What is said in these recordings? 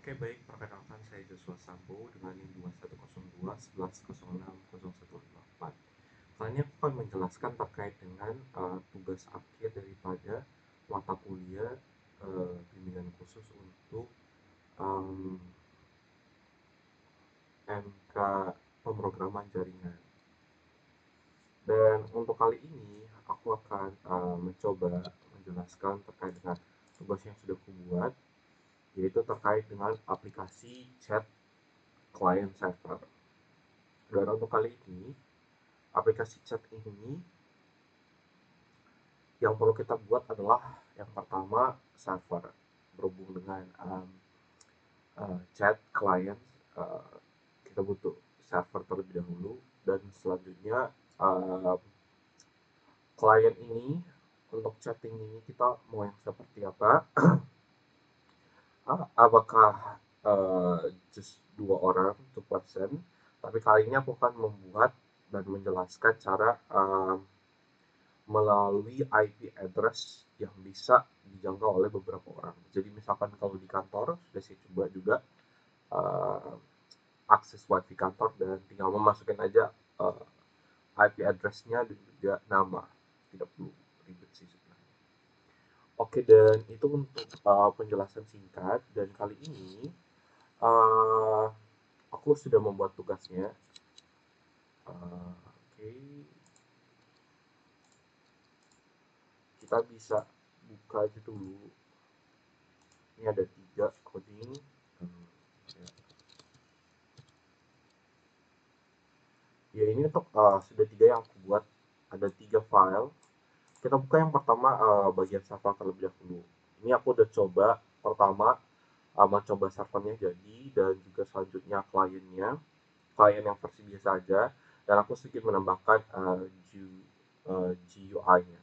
Oke, baik. Perkenalkan, saya Joshua Sambo dengan NIM 2102 1106 0154. Kali ini aku akan menjelaskan terkait dengan tugas akhir daripada mata kuliah bimbingan khusus untuk em, MK pemrograman jaringan. Dan untuk kali ini, aku akan mencoba menjelaskan terkait dengan tugas yang sudah kubuat, yaitu terkait dengan aplikasi chat client server. Dan untuk kali ini, aplikasi chat ini yang perlu kita buat adalah yang pertama server berhubung dengan chat client. uh, kita butuh server terlebih dahulu, dan selanjutnya klien ini untuk chatting ini kita mau yang seperti apa. Apakah just dua orang, two person, tapi kali ini aku akan membuat dan menjelaskan cara melalui IP address yang bisa dijangkau oleh beberapa orang. Jadi misalkan kalau di kantor, sudah saya coba juga uh, akses wifi kantor dan tinggal memasukin aja IP address-nya dan juga nama. Tidak perlu ribet sih sebenarnya. Oke, dan itu untuk penjelasan singkat. Dan kali ini uh, aku sudah membuat tugasnya. Oke, kita bisa buka aja dulu. Ini ada 3 coding. Ya, ini untuk sudah 3 yang aku buat. Ada 3 file. Kita buka yang pertama bagian server terlebih dahulu. Ini aku udah coba pertama mencoba servernya jadi, dan juga selanjutnya klien yang versi biasa aja, dan aku sedikit menambahkan GUI-nya,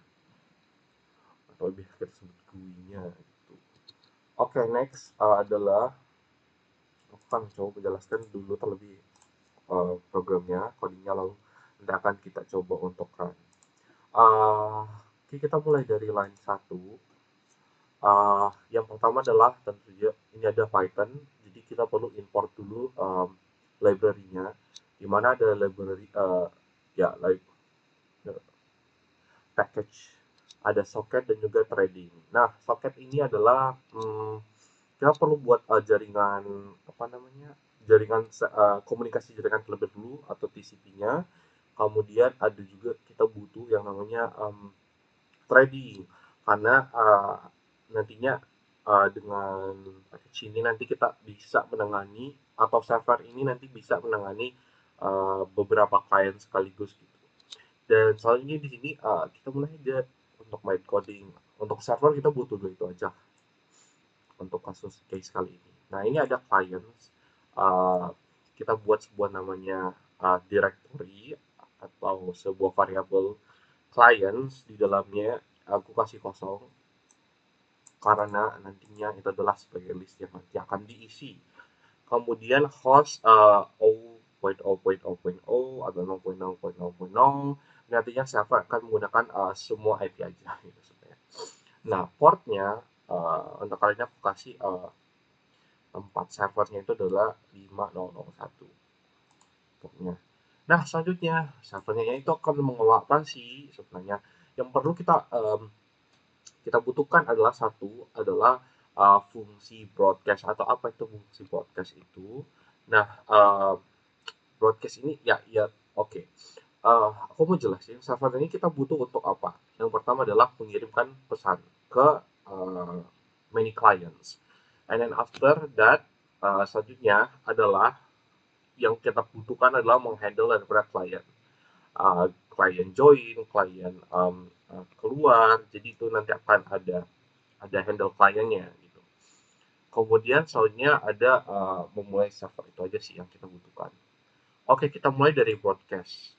atau lebih kita sebut GUI-nya gitu. Oke, next adalah aku akan coba menjelaskan dulu terlebih programnya, codingnya, lalu nanti akan kita coba untuk run. Oke, kita mulai dari line 1. Yang pertama adalah tentu saja ini ada Python, jadi kita perlu import dulu library-nya, di mana ada library ya like package, ada socket dan juga threading. Nah, socket ini adalah kita perlu buat jaringan apa namanya, jaringan komunikasi jaringan terlebih dulu atau TCP-nya. Kemudian ada juga kita butuh yang namanya threading, karena nantinya dengan package ini nanti kita bisa menangani, atau server ini nanti bisa menangani beberapa klien sekaligus gitu. Dan soalnya di sini kita mulai aja untuk main coding. Untuk server kita butuh dulu itu aja untuk kasus case kali ini. Nah, ini ada clients. Uh, kita buat sebuah namanya directory atau sebuah variabel clients. Di dalamnya aku kasih kosong, karena nantinya itu adalah sebagai list yang nanti akan diisi. Kemudian host 0.0.0.0 atau 0.0.0.0, nantinya server akan menggunakan semua IP aja gitu sebenarnya. Nah, portnya untuk kali ini aku kasih tempat servernya itu adalah 5001 portnya. Nah, selanjutnya servernya itu akan mengelola apa sih sebenarnya. Yang perlu kita butuhkan adalah fungsi broadcast. Atau apa itu fungsi broadcast itu? Nah, broadcast ini ya oke. Aku mau jelasin server ini kita butuh untuk apa. Yang pertama adalah mengirimkan pesan ke many clients, and then after that selanjutnya adalah yang kita butuhkan adalah menghandle daripada klien. Klien join, klien keluar, jadi itu nanti akan ada handle kliennya gitu. Kemudian selanjutnya ada memulai server, itu aja sih yang kita butuhkan. Oke, kita mulai dari broadcast.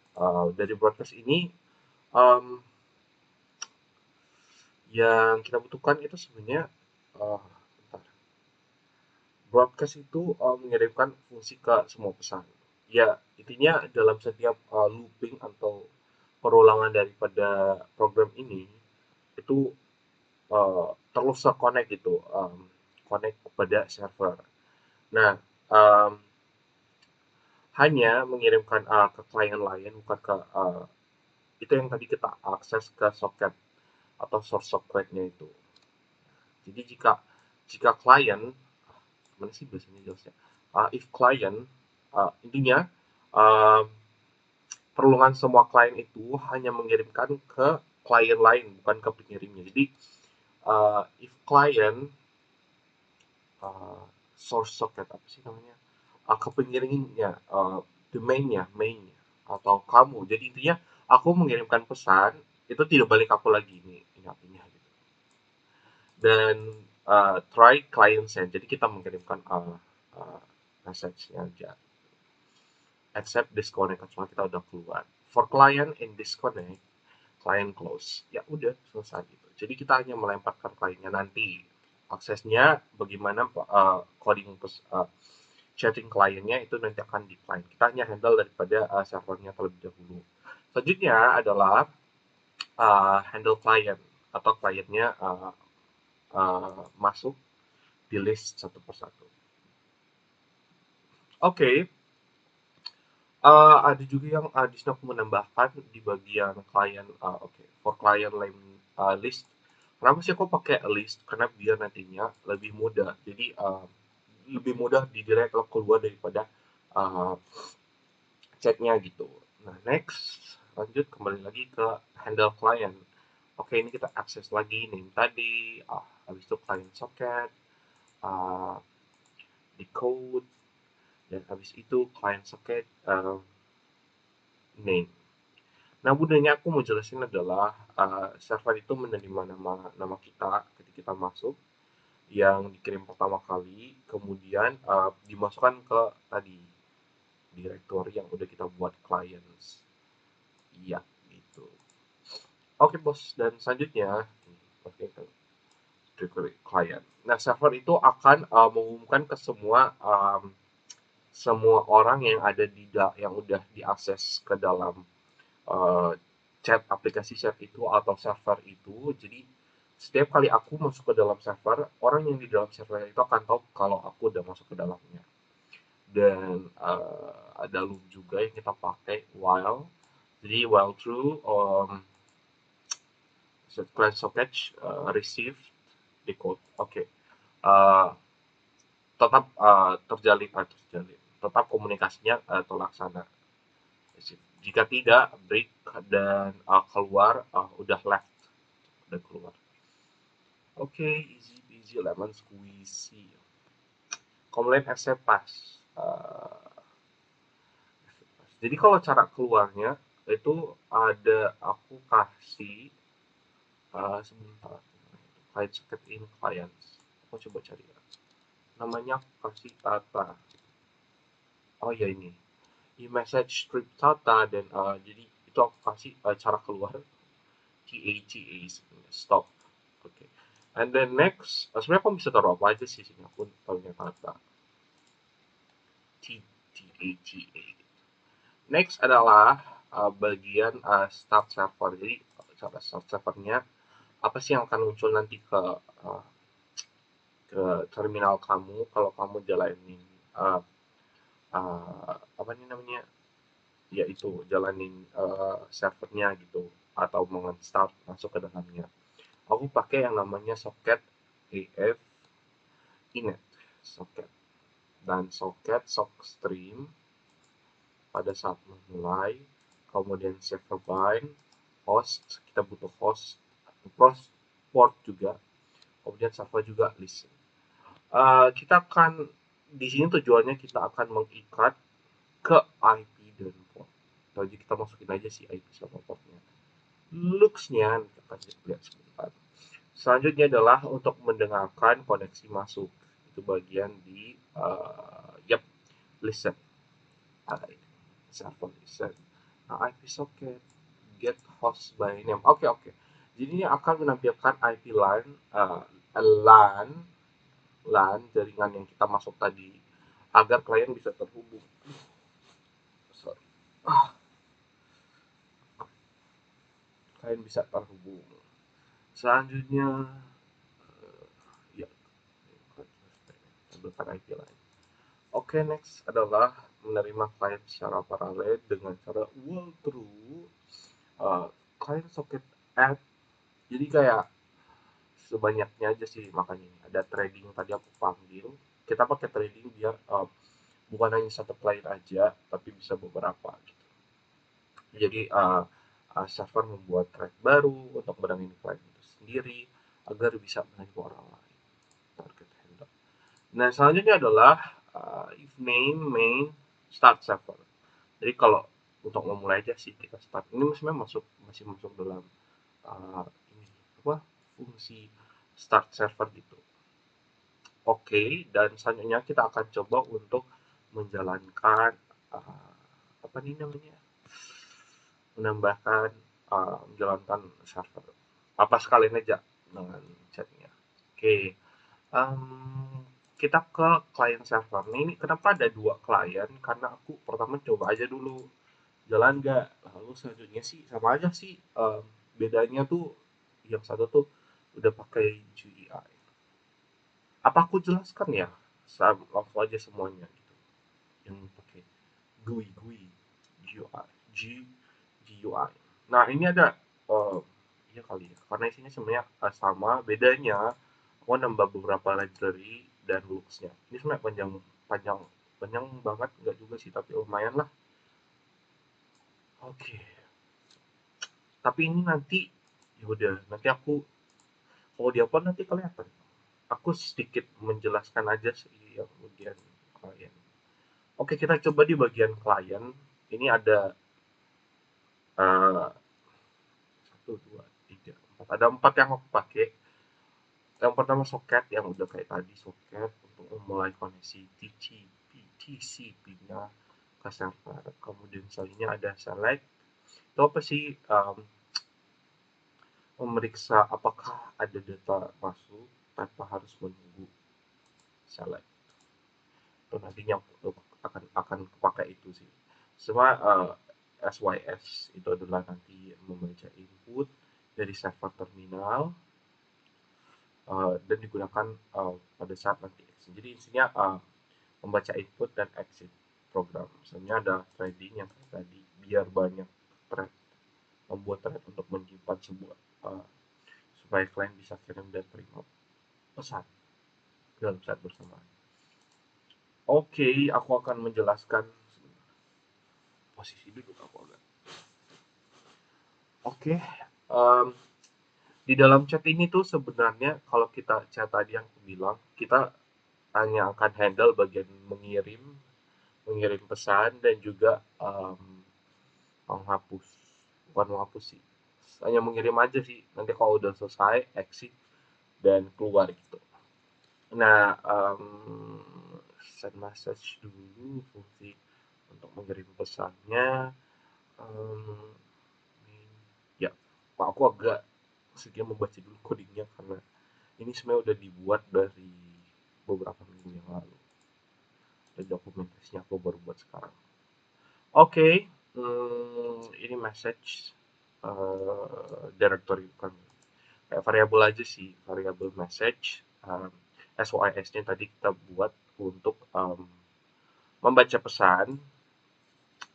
Dari broadcast ini yang kita butuhkan itu sebenarnya broadcast itu mengirimkan fungsi ke semua pesan. Ya, intinya dalam setiap looping atau perulangan daripada program ini itu terus terkonek gitu, connect kepada server. Nah, um, hanya mengirimkan ke klien lain, bukan ke itu yang tadi kita akses ke soket atau source socketnya itu. Jadi jika klien, mana sih biasanya jelasnya? If client, intinya uh, perlungan semua klien itu hanya mengirimkan ke klien lain, bukan ke pengirimnya. Jadi if client uh, source socket apa sih namanya? Ke pengirimnya, mainnya atau kamu. Jadi intinya aku mengirimkan pesan itu tidak balik aku lagi nih ini artinya gitu. Dan try client send. Jadi kita mengirimkan message-nya aja. Accept disconnect kecuali kita udah keluar. For client in disconnect, client close. Ya udah selesai gitu. Jadi kita hanya melemparkan kliennya nanti. Aksesnya bagaimana coding chatting kliennya itu nanti akan di client. Kita hanya handle daripada servernya terlebih dahulu. Selanjutnya adalah handle client atau kliennya masuk di list satu persatu. Oke, ada juga yang di sini aku menambahkan di bagian klien, for client list. Kenapa sih aku pakai list? Karena biar nantinya lebih mudah. Jadi lebih mudah di direct kalau keluar daripada uh, chatnya gitu. Nah next, lanjut kembali lagi ke handle client. Oke, ini kita akses lagi name tadi, habis itu client socket, uh, decode, dan habis itu client socket name. Nah, budenya aku mau jelasin adalah server itu menerima nama kita ketika kita masuk yang dikirim pertama kali, kemudian dimasukkan ke tadi directory yang udah kita buat clients. Iya, gitu. Oke, bos. Dan selanjutnya, oke, directory client. Nah, server itu akan mengumumkan ke semua orang yang ada yang udah diakses ke dalam uh, chat aplikasi chat itu atau server itu. Jadi setiap kali aku masuk ke dalam server, orang yang di dalam server itu akan tahu kalau aku udah masuk ke dalamnya. Dan ada loop juga yang kita pakai while. Jadi while true client socket receive decode. Oke. Uh, tetap terjalin, tetap komunikasinya terlaksana. Jika tidak, break dan keluar, udah left, udah keluar. Oke, easy peasy lemon squeezy. Kemudian accept pass. Jadi kalau cara keluarnya itu ada aku kasih sebentar. Client socket in clients. Aku coba cari ya. Namanya aku kasih Tata. Oh ya ini. E-message script Tata dan jadi itu aku kasih cara keluar TATA stop. Oke. Okay. And then next, sebenarnya aku bisa taruh apa aja sih sini aku taruhnya Tata. TATA. Next adalah bagian start server. Jadi cara start servernya apa sih yang akan muncul nanti uh, ke terminal kamu kalau kamu jalanin apa nih namanya, yaitu jalanin servernya gitu atau menginstall masuk ke dalamnya. Aku pakai yang namanya socket AF inet socket dan socket sockstream pada saat memulai, kemudian server bind host, kita butuh host, port juga, kemudian server juga listen. Kita akan di sini tujuannya kita akan mengikat ke IP dan port. Jadi kita masukin aja si IP sama portnya. Looks-nya kita akan lihat sebentar. Selanjutnya adalah untuk mendengarkan koneksi masuk. Itu bagian di listen. Server listen. Nah, IP socket get host by name. Oke. Jadi ini akan menampilkan IP line LAN LAN jaringan yang kita masuk tadi agar klien bisa terhubung. Sorry. Klien bisa terhubung. Selanjutnya ya tampilkan IP line. Oke, next adalah menerima klien secara paralel dengan cara walkthrough client socket add. Jadi kayak sebanyaknya aja sih, makanya ini ada trading tadi aku panggil. Kita pakai trading biar bukan hanya satu klien aja, tapi bisa beberapa gitu. Jadi server membuat thread baru untuk menangani klien itu sendiri agar bisa menangani orang lain. Target handle. Nah, selanjutnya adalah if name main start server. Jadi kalau untuk memulai aja sih kita start. Ini masih masuk dalam ini apa fungsi start server gitu. Oke, dan selanjutnya kita akan coba untuk menjalankan apa nih namanya? Menambahkan menjalankan server. Apa sekalian aja dengan chatnya. Oke, kita ke client server. Ini kenapa ada dua klien? Karena aku pertama coba aja dulu jalan nggak. Lalu selanjutnya sih sama aja sih. Bedanya tuh yang satu tuh udah pakai GUI. Apa aku jelaskan ya? Langsung aja semuanya gitu. Yang pakai GUI, GUI, GUI. Nah ini ada, iya kali ya. Karena isinya sebenarnya sama. Bedanya aku nambah beberapa library dan looks-nya. Ini sebenarnya panjang panjang panjang banget nggak juga sih, tapi lumayan lah. Oke. Tapi ini nanti ya udah nanti aku kalau di upload nanti kelihatan. Aku sedikit menjelaskan aja sih yang bagian klien. Oke, kita coba di bagian klien. Ini ada uh, 1, 2, 3, 4. Ada 4 yang aku pakai. Yang pertama soket yang udah kayak tadi soket untuk memulai koneksi TCP-nya ke server. Kemudian selanjutnya ada select. Itu apa sih? Memeriksa apakah ada data masuk tanpa harus menunggu select. Itu nantinya akan pakai itu sih. Semua SYS itu adalah nanti membaca input dari server terminal dan digunakan pada saat nanti exit. Jadi intinya membaca input dan exit program. Misalnya ada trading yang tadi biar banyak thread, membuat thread untuk menyimpan sebuah supaya klien bisa kirim dan terima pesan dalam saat bersamaan. Oke, aku akan menjelaskan posisi duduk aku agak. Oke, um, di dalam chat ini tuh sebenarnya kalau kita chat tadi yang aku bilang, kita hanya akan handle bagian mengirim pesan dan juga menghapus. Bukan menghapus sih, hanya mengirim aja sih. Nanti kalau udah selesai, exit dan keluar gitu. Nah, send message dulu fungsi untuk mengirim pesannya. Um, ya, aku agak sedikit membaca dulu codingnya karena ini sebenarnya udah dibuat dari beberapa minggu yang lalu dan dokumentasinya aku baru buat sekarang. Oke, ini message directory bukan kayak variabel aja sih, variabel message. SYS-nya tadi kita buat untuk membaca pesan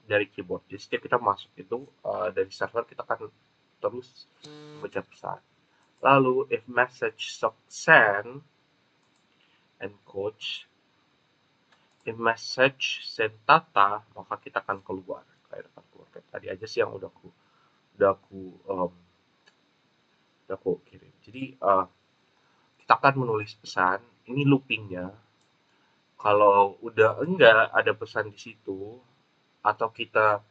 dari keyboard. Jadi setiap kita masuk itu dari server kita akan terus membaca pesan. Lalu if message send and coach, if message send data, maka kita akan keluar kayak tadi aja sih yang udah aku kirim. Jadi kita akan menulis pesan. Ini loopingnya. Kalau udah enggak ada pesan di situ atau kita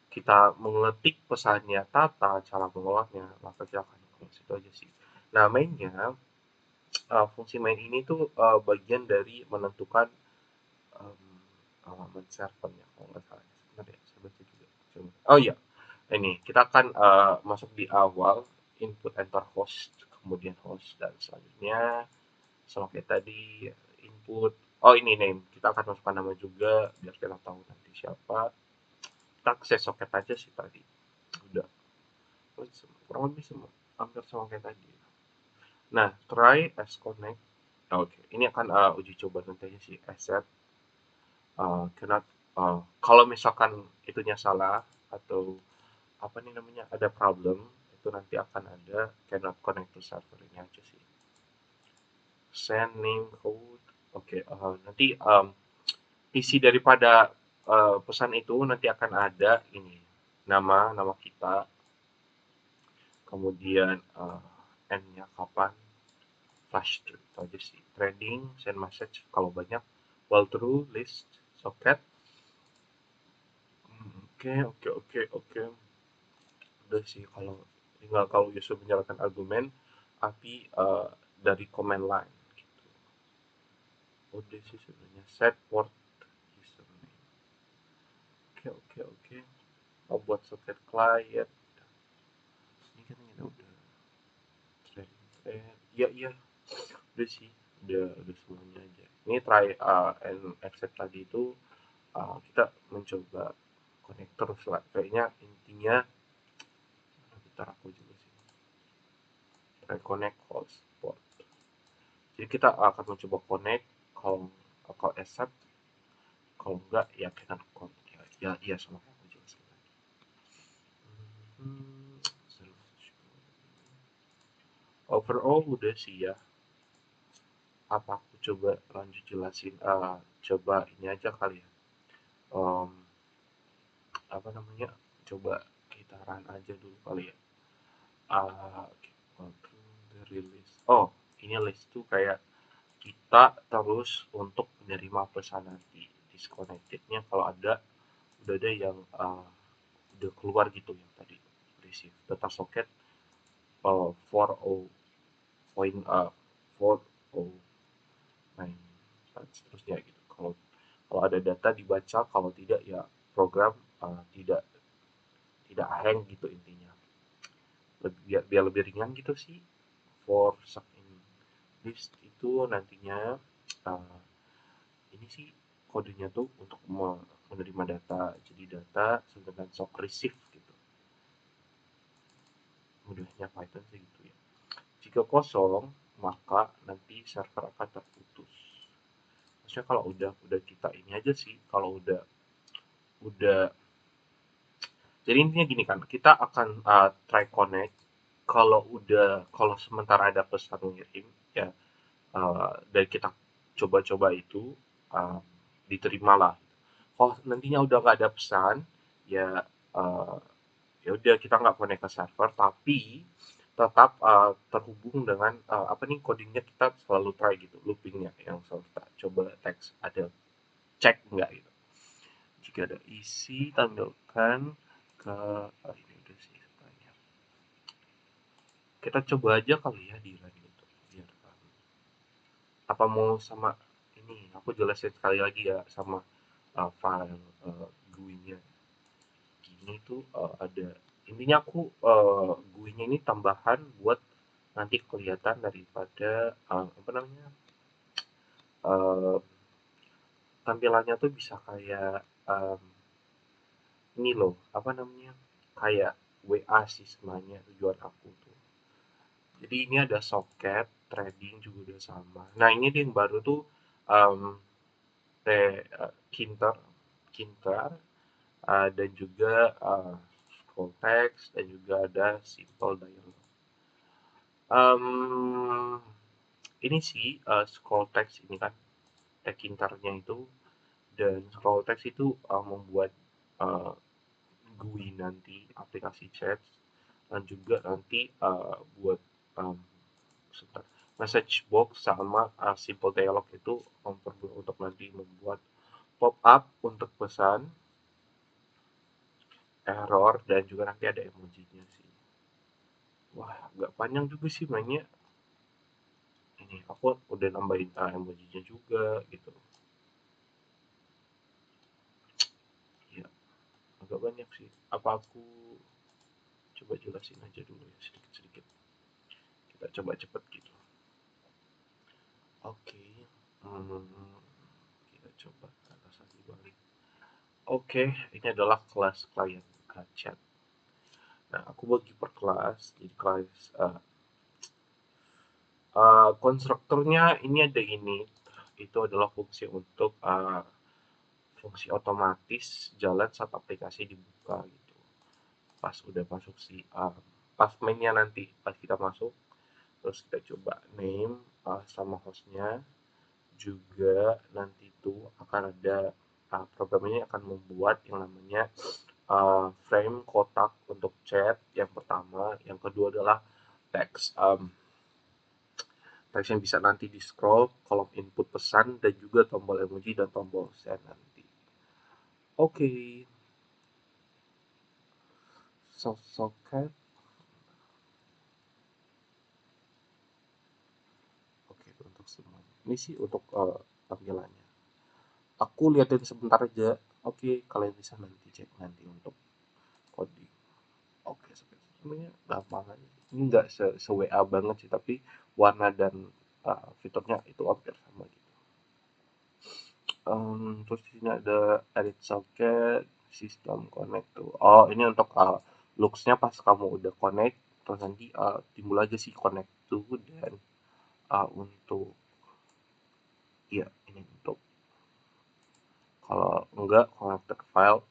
kita mengetik pesannya tata cara mengolahnya, maka kita akan ke situ aja sih. Nah mainnya fungsi main ini tuh bagian dari menentukan um, alamat servernya kalau nggak salah. Sebentar ya, saya baca juga. Oh iya, ini kita akan masuk di awal input enter host, kemudian host dan selanjutnya sama kayak tadi input. Oh ini name, kita akan masukkan nama juga biar kita tahu nanti siapa. Kita akses soket aja sih tadi. Udah, kurang lebih semua, hampir sama kayak tadi. Nah, try as connect. Oke, ini akan uji coba nanti aja sih asset cannot, kalau misalkan itunya salah atau apa nih namanya ada problem, itu nanti akan ada cannot connect to server ini aja sih. Send name code. Oke, nanti isi daripada pesan itu nanti akan ada ini nama nama kita, kemudian end-nya kapan, flash itu aja sih. Trading, send message kalau banyak, while true, list, socket. Oke, oke, oke, oke. Udah sih kalau tinggal kalau user menjalankan argumen API dari command line gitu. Udah sih sebenarnya set port username. Oke, oke, oke. Buat socket client. Ini kan kita udah trading trade. Iya, iya. Udah sih. Udah semuanya aja. Ini try and accept tadi itu kita mencoba connect terus lah. Kayaknya intinya bentar aku juga sih. Try connect hotspot. Jadi kita akan mencoba connect kalau accept, kalau enggak ya kita connect ya, ya iya sama kayak aku jelaskan tadi. Hmm, overall udah sih ya. Apa aku coba lanjut jelasin? Coba ini aja kali ya. Um, apa namanya? Coba kita run aja dulu kali ya. The release. Oh, ini list tuh kayak kita terus untuk menerima pesan nanti disconnectednya kalau udah ada yang udah keluar gitu yang tadi receive data socket 4.9 dan seterusnya gitu. Kalau ada data dibaca, kalau tidak ya program tidak hang gitu intinya. Biar lebih ringan gitu sih. For suck in list itu nantinya uh, ini sih kodenya tuh untuk menerima data, jadi data sedangkan sok receive gitu. Mudahnya Python sih gitu ya. Jika kosong maka nanti server akan terputus. Maksudnya kalau udah kita ini aja sih, kalau udah jadi intinya gini kan, kita akan try connect kalau sementara ada pesan ngirim ya, dan kita coba-coba itu uh, diterima lah. Kalau nantinya udah nggak ada pesan ya, uh, ya udah kita nggak connect ke server, tapi tetap terhubung dengan apa nih codingnya, kita selalu try gitu loopingnya yang selalu kita coba teks ada cek enggak gitu. Jika ada isi tampilkan ke ini udah sih sebenarnya. Kita coba aja kali ya di run gitu biar apa mau sama ini aku jelasin sekali lagi ya sama file GUI-nya. Gini tuh ada intinya aku GUI-nya ini tambahan buat nanti kelihatan daripada apa namanya uh, tampilannya tuh bisa kayak ini loh apa namanya kayak WA sih sebenarnya tujuan aku tuh. Jadi ini ada socket, trading juga udah sama. Nah ini yang baru tuh um, Kinter, Kinter dan juga scroll text dan juga ada simple dialog. Ini sih scroll text ini kan tag Kinternya itu, dan scroll text itu membuat uh, GUI nanti aplikasi chat dan juga nanti buat um, message box sama simple dialog itu untuk nanti membuat pop up untuk pesan, error, dan juga nanti ada emojinya sih. Wah, agak panjang juga sih mainnya. Ini aku udah nambahin emojinya juga gitu. Ya, agak banyak sih. Apa aku coba jelasin aja dulu ya sedikit-sedikit. Kita coba cepet gitu. Oke. Hmm, kita coba ke atas lagi balik. Oke, ini adalah kelas klien chat. Nah, aku bagi per kelas. Jadi kelas konstrukturnya ini ada ini. Itu adalah fungsi untuk fungsi otomatis jalan saat aplikasi dibuka gitu. Pas udah masuk pas mainnya nanti pas kita masuk, terus kita coba name sama hostnya, juga nanti tuh akan ada program ini akan membuat yang namanya frame kotak untuk chat yang pertama, yang kedua adalah teks. Teks yang bisa nanti di scroll, kolom input pesan, dan juga tombol emoji dan tombol send nanti. Oke, socket. Oke, untuk semuanya. Ini sih untuk tampilannya. Aku liatin sebentar aja. Oke, kalian bisa nanti cek nanti untuk coding. Oke, sebenarnya gampang aja. Ini nggak se-WA banget sih, tapi warna dan fiturnya itu hampir sama gitu. Terus di sini ada edit socket, system connect tuh. Oh, ini untuk looks-nya pas kamu udah connect, terus nanti timbul aja sih connect tuh, dan untuk ya ini untuk kalau enggak connected file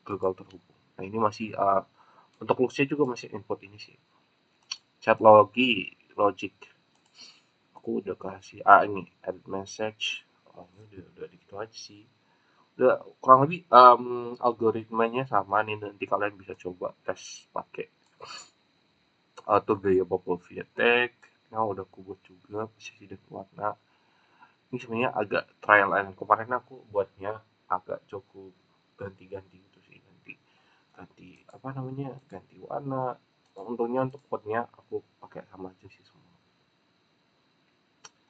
gagal terhubung. Nah, ini masih untuk looks-nya juga masih input ini sih. Chat logic. Aku udah kasih ini edit message. Oh, ini udah gitu aja sih. Udah kurang lebih algoritmanya sama nih, nanti kalian bisa coba tes pakai auto gaya bubble via tag. Nah, udah aku buat juga posisi dan warna. Ini sebenarnya agak trial and kemarin aku buatnya agak cukup ganti-ganti gitu sih, ganti apa namanya, ganti warna. Untungnya untuk fontnya aku pakai sama aja sih semua.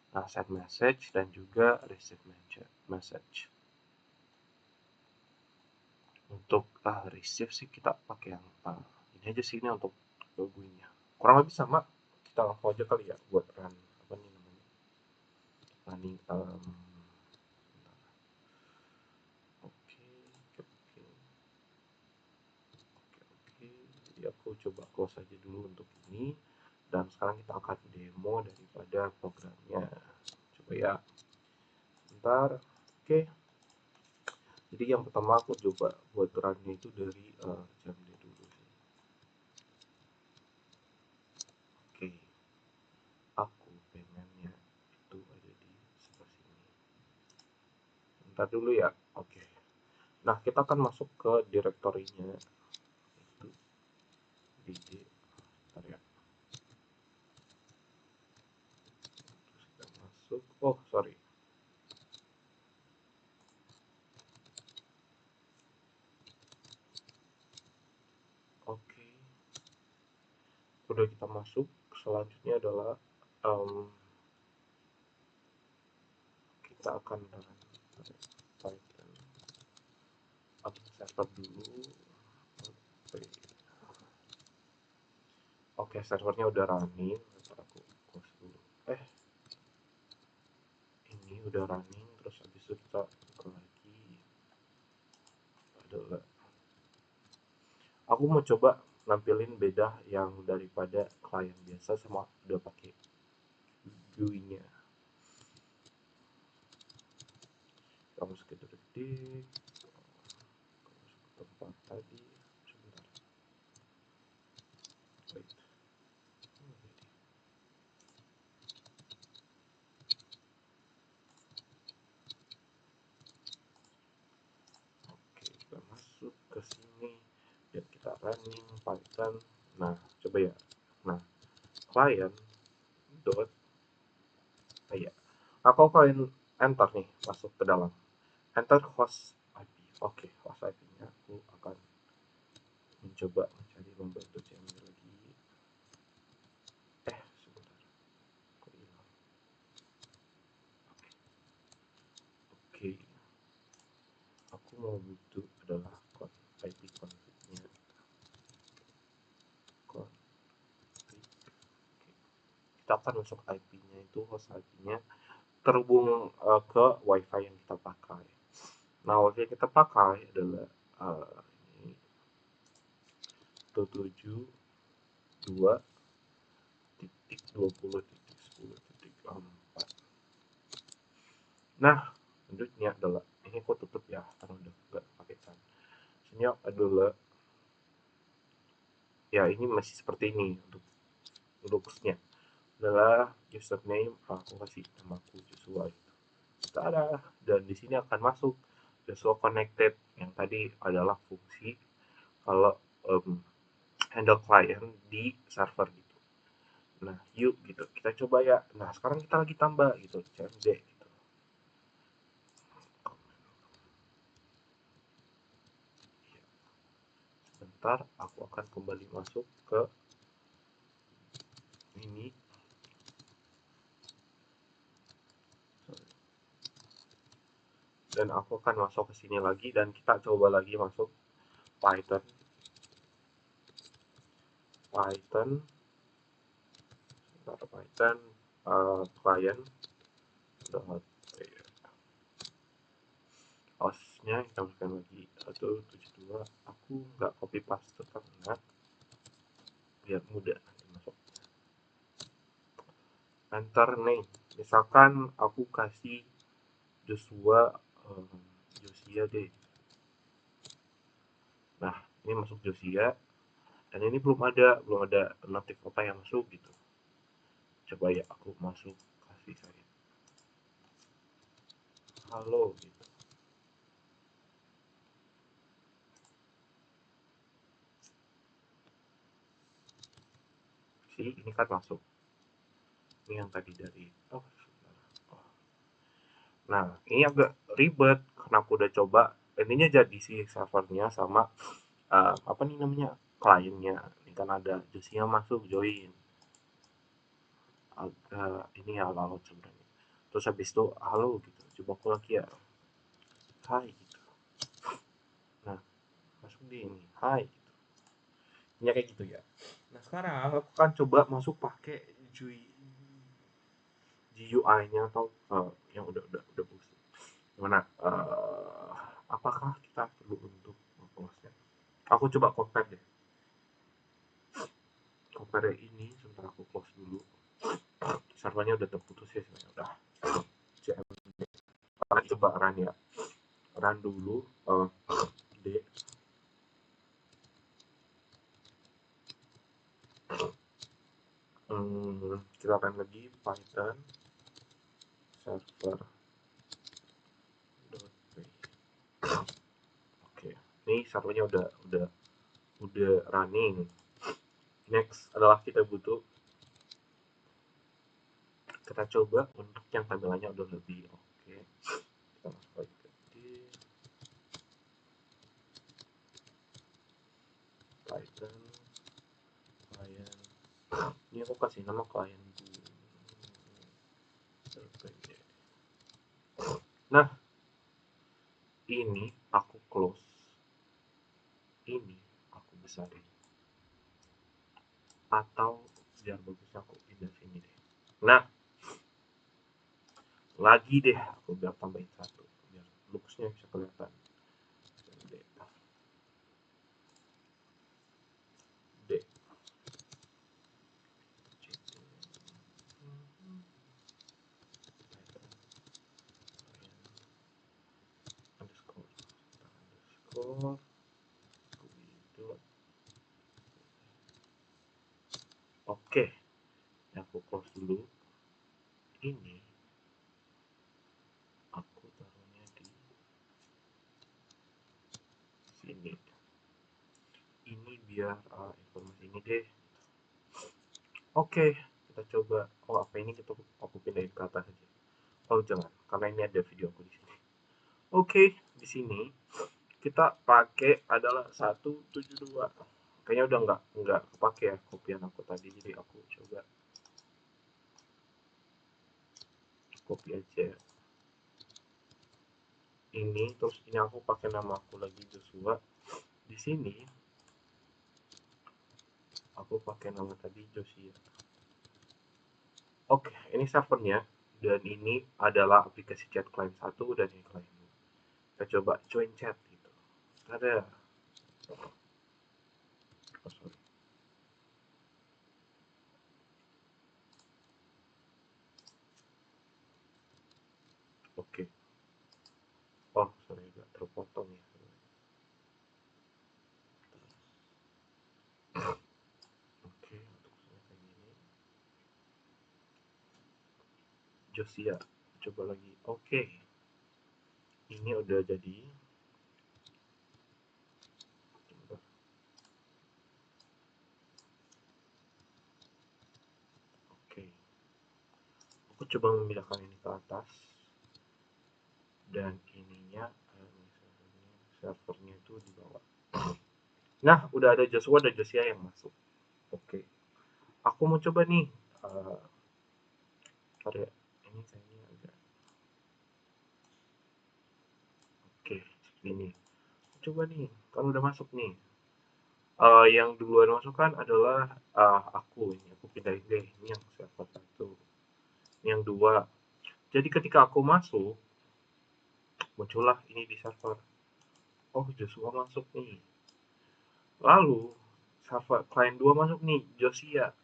Nah, send message dan juga receive message. Untuk receive sih kita pakai yang ini aja sih, ini untuk logonya. Kurang lebih sama, kita langsung aja kali ya buat run apa nih namanya, running oke oke oke oke. Jadi aku coba close aja dulu untuk ini, dan sekarang kita akan demo daripada programnya. Coba ya, bentar. Oke, jadi yang pertama aku coba buat runnya itu dari Jamde dulu sih. Oke, aku pengennya itu ada di sebelah sini. Bentar dulu ya. Oke, nah kita akan masuk ke direktorinya itu dd. Bentar ya, terus kita masuk. Oh sorry, oke, udah kita masuk. Selanjutnya adalah kita akan Python server dulu. Oke, servernya udah running. Bentar aku close dulu. Ini udah running, terus habis itu kita buka lagi. Adalah aku mau coba nampilin beda yang daripada klien biasa sama udah pakai GUI-nya. Kita masuk ke detik, masuk ke tempat tadi. Sebentar. Wait. Oke, kita masuk ke sini dan kita running Python. Nah, coba ya. Nah, client dot ya. Aku kalian enter nih, masuk ke dalam. Enter host IP. Oke, host IP-nya aku akan mencoba mencari membantu channel lagi. Sebentar. Kok hilang? Oke. Aku mau butuh adalah IP config-nya. Config. Kita akan masuk IP-nya itu, host IP-nya terhubung ke WiFi yang kita pakai. Nah, WiFi yang kita pakai adalah ini 172.20.10.4. Nah, selanjutnya adalah ini aku tutup ya karena udah nggak pakai can. Sini adalah ya ini masih seperti ini untuk looksnya adalah username, aku kasih namaku Joshua gitu. Tada, dan di sini akan masuk Joshua connected yang tadi adalah fungsi kalau handle client di server gitu. Nah yuk gitu kita coba ya. Nah sekarang kita lagi tambah gitu cmd gitu. Sebentar aku akan kembali masuk ke ini. Dan aku akan masuk ke sini lagi dan kita coba lagi masuk Python client hostnya kita masukkan lagi 172. Aku nggak copy paste karena biar mudah nanti masuk. Enter name, misalkan aku kasih Joshua Josia deh. Nah ini masuk Josia dan ini belum ada notif apa yang masuk gitu. Coba ya aku masuk kasih saya halo gitu. Ini kan masuk. Ini yang tadi dari nah ini agak ribet karena aku udah coba intinya jadi si servernya sama apa nih namanya kliennya. Ini kan ada Josia masuk join agak ini ya laut sebenarnya. Terus habis itu halo gitu, coba aku lagi ya hai gitu. Nah masuk di ini hai gitu. Ini kayak gitu ya. Nah sekarang aku kan coba masuk pakai GUI-nya atau yang udah bagus. Gimana? Apakah kita perlu untuk close-nya? Aku coba compare deh. Compare ini sebentar aku close dulu. Servernya udah terputus ya sebenarnya udah. Coba run ya. Run dulu. D. Kita run lagi Python server. Oke, ini servernya udah running. Next adalah kita butuh kita coba untuk yang tampilannya udah lebih oke. Kita masuk lagi ke Python client. Ini aku kasih nama client. Nah, ini aku close. Ini aku besarin. Atau biar bagusnya aku pindah sini deh. Nah, lagi deh aku biar tambahin satu biar looksnya bisa kelihatan. D. Underscore oke, aku close dulu. Ini aku taruhnya di sini. Ini biar informasi ini deh. Oke, kita coba. Oh apa ini kita aku pindahin ke atas aja. Oh jangan, karena ini ada video aku di sini. Oke, di sini kita pakai adalah 172. Kayaknya udah nggak kepake ya kopian aku tadi, jadi aku coba copy aja ini. Terus ini aku pakai nama aku lagi Joshua. Di sini aku pakai nama tadi Josia. Oke, ini servernya dan ini adalah aplikasi chat client 1 dan yang client 2. Kita coba join chat gitu. Ada. Oh, sorry. Oke. Oh, sorry, agak terpotong ya. Oke, untuk kayak gini. Josia, coba lagi. Oke, ini udah jadi. Oke, aku coba memindahkan ini ke atas dan ininya misalnya servernya itu di bawah. Nah, udah ada Joshua dan Josia yang masuk. Oke, aku mau coba nih. Uh, Sorry, ini kayaknya agak. Oke, ini. Coba nih, kalau udah masuk nih. Yang duluan masuk kan adalah aku. Ini aku pindahin deh. Ini yang server satu. Ini yang dua. Jadi ketika aku masuk, muncullah ini di server. Oh, Joshua masuk nih. Lalu server klien 2 masuk nih, Josia.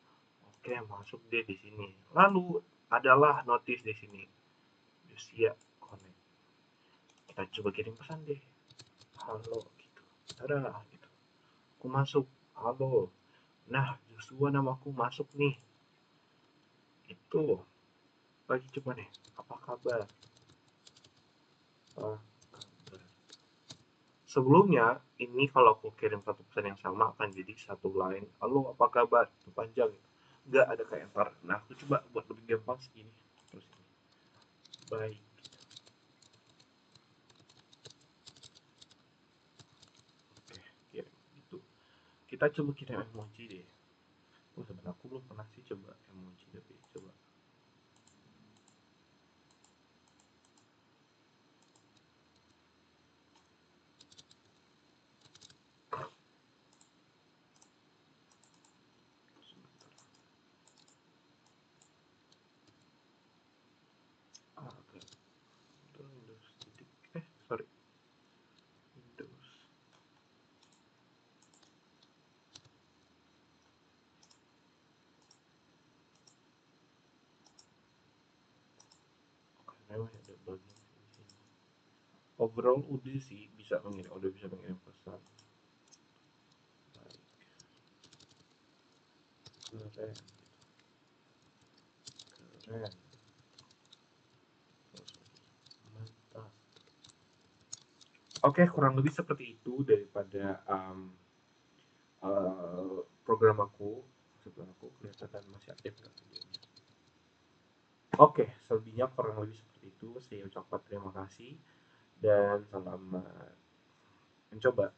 Oke, masuk deh di sini. Lalu adalah notice di sini. Josia connect. Kita coba kirim pesan deh. Halo gitu. Ada gitu. Aku masuk. Halo. Nah, Joshua namaku masuk nih. Itu. Lagi coba nih. Apa kabar? Apa kabar? Sebelumnya, ini kalau aku kirim satu pesan yang sama akan jadi satu line. Halo, apa kabar? Panjang. Nggak ada kayak ntar. Nah, aku coba buat lebih gampang segini. Terus ini. Baik. Oke, kirim. Gitu. Kita coba kirim emoji deh. Oh, sebenarnya aku belum pernah sih coba emoji, tapi coba. Ah, oke. Windows titik. Sorry. Windows. Memang ada bagian di sini. Overall udah sih bisa mengirim, udah bisa mengirim pesan. Baik. Keren. Keren. Mantap. Oke, kurang lebih seperti itu daripada program aku. Setelah aku kelihatan masih aktif nggak videonya. Oke, selebihnya kurang lebih seperti itu. Saya ucapkan terima kasih dan selamat mencoba.